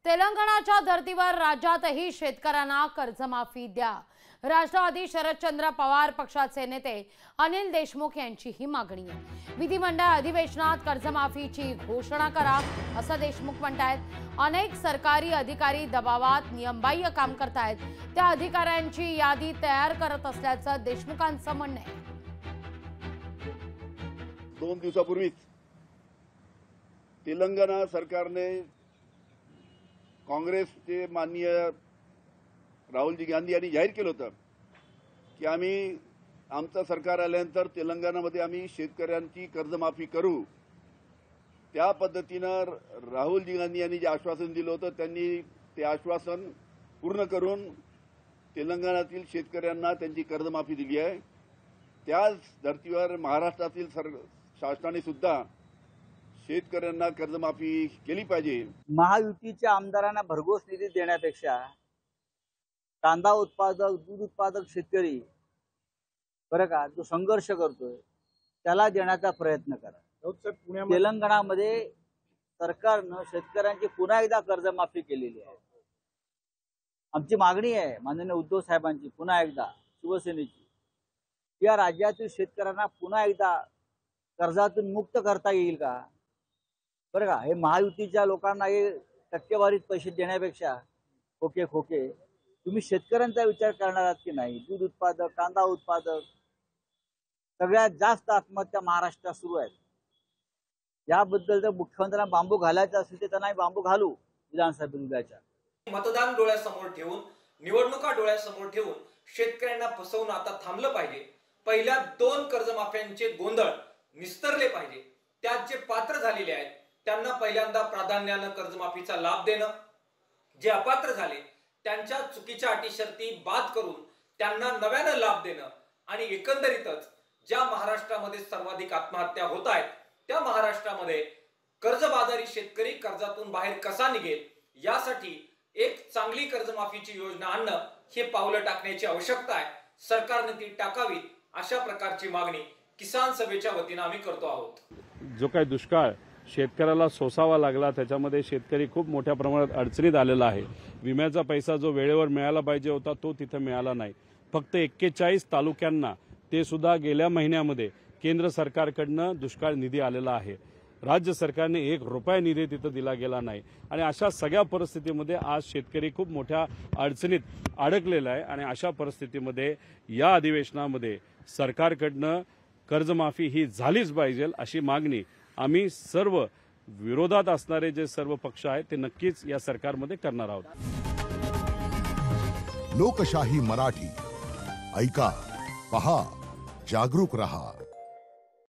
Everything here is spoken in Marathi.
तेलंगणाच्या धर्तीवर राज्यातही शेतकऱ्यांना कर्जमाफी द्या। राष्ट्रवादी शरदचंद्र पवार पक्षाचे नेते अनिल देशमुख यांची ही मागणी आहे। विधिमंडळ अधिवेशनात कर्जमाफीची घोषणा करा असं देशमुख म्हणतायत। अनेक सरकारी अधिकारी दबावात नियमबाह्य काम करतायत, त्या अधिकाऱ्यांची यादी तयार करत असल्याचं देशमुखांचं म्हणणं आहे। 2 दिवसापूर्वीच तेलंगणा सरकारने काँग्रेसचे माननीय राहुलजी गांधी यांनी जाहीर केलं होतं की आम्ही आमचं सरकार आल्यानंतर तेलंगणामध्ये आम्ही शेतकऱ्यांची कर्जमाफी करू। त्या पद्धतीनं राहुलजी गांधी यांनी जे आश्वासन दिलं होतं त्यांनी ते आश्वासन पूर्ण करून तेलंगणातील शेतकऱ्यांना त्यांची कर्जमाफी दिली आहे। त्याच धर्तीवर महाराष्ट्रातील शासनाने सुद्धा शेतकऱ्यांना कर्जमाफी केली पाहिजे। महायुतीच्या आमदारांना भरघोस निधी देण्यापेक्षा कांदा उत्पादक, दूध उत्पादक शेतकरी बरं का जो संघर्ष करतोय त्याला देण्याचा प्रयत्न करा। तेलंगणामध्ये सरकारनं शेतकऱ्यांची पुन्हा एकदा कर्जमाफी केलेली आहे। आमची मागणी आहे माननीय उद्धव साहेबांची, पुन्हा एकदा शिवसेनेची, या राज्यातील शेतकऱ्यांना पुन्हा एकदा कर्जातून मुक्त करता येईल का? बरं का, हे महायुतीच्या लोकांना हे टक्केवारीत पैसे देण्यापेक्षा खोके तुम्ही शेतकऱ्यांचा विचार करणार आहात की नाही? दूध उत्पादक, कांदा उत्पादक, सगळ्यात जास्त आत्महत्या महाराष्ट्रात सुरू आहेत। याबद्दल जर मुख्यमंत्र्यांना बांबू घालायचा असेल तर त्यांना बांबू घालू विधानसभेच्या। मतदान डोळ्यासमोर ठेवून, निवडणुका डोळ्यासमोर ठेवून शेतकऱ्यांना फसवणं आता थांबलं पाहिजे। पहिल्या 2 कर्जमाफ्यांचे गोंधळ निस्तरले पाहिजे। त्यात जे पात्र झालेले आहेत त्यांना पहिल्यांदा प्राधान्यानं कर्जमाफीचा लाभ देणं, जे अपात्र झाले त्यांच्या चुकीच्या अटी शर्ती बाद करून त्यांना नव्यानं लाभ देणं आणि एकंदरीतच ज्या महाराष्ट्रामध्ये सर्वाधिक आत्महत्या होत आहेत त्या महाराष्ट्रामध्ये कर्जबाजारी शेतकरी कर्जातून बाहेर कसा निघेल यासाठी एक चांगली कर्जमाफीची योजना आणणं हे पावलं टाकण्याची आवश्यकता आहे। सरकारने ती टाकावी अशा प्रकारची मागणी किसान सभेच्या वतीने आम्ही करतो आहोत। जो काही दुष्काळ शेतकऱ्याला सोसावा लागला त्याच्यामध्ये शेतकरी खूप मोठ्या प्रमाणात अडचणीत आलेला आहे। विम्याचा पैसा जो वेळेवर मिळाला पाहिजे होता तो तिथे मिळाला नाही। फक्त 41 तालुक्यांना ते सुद्धा गेल्या महिन्यामध्ये केंद्र सरकारकडनं दुष्काळ निधी आलेला आहे। राज्य सरकारने 1 रुपया निधी तिथं दिला गेला नाही आणि अशा सगळ्या परिस्थितीमध्ये आज शेतकरी खूप मोठ्या अडचणीत अडकलेला आहे आणि अशा परिस्थितीमध्ये या अधिवेशनामध्ये सरकारकडनं कर्जमाफी ही झालीच पाहिजे अशी मागणी आम्ही सर्व विरोधात असणारे जे सर्व पक्ष आहेत ते नक्कीच या सरकारमध्ये करणार आहोत। लोकशाही मराठी ऐका, पहा, जागरूक रहा।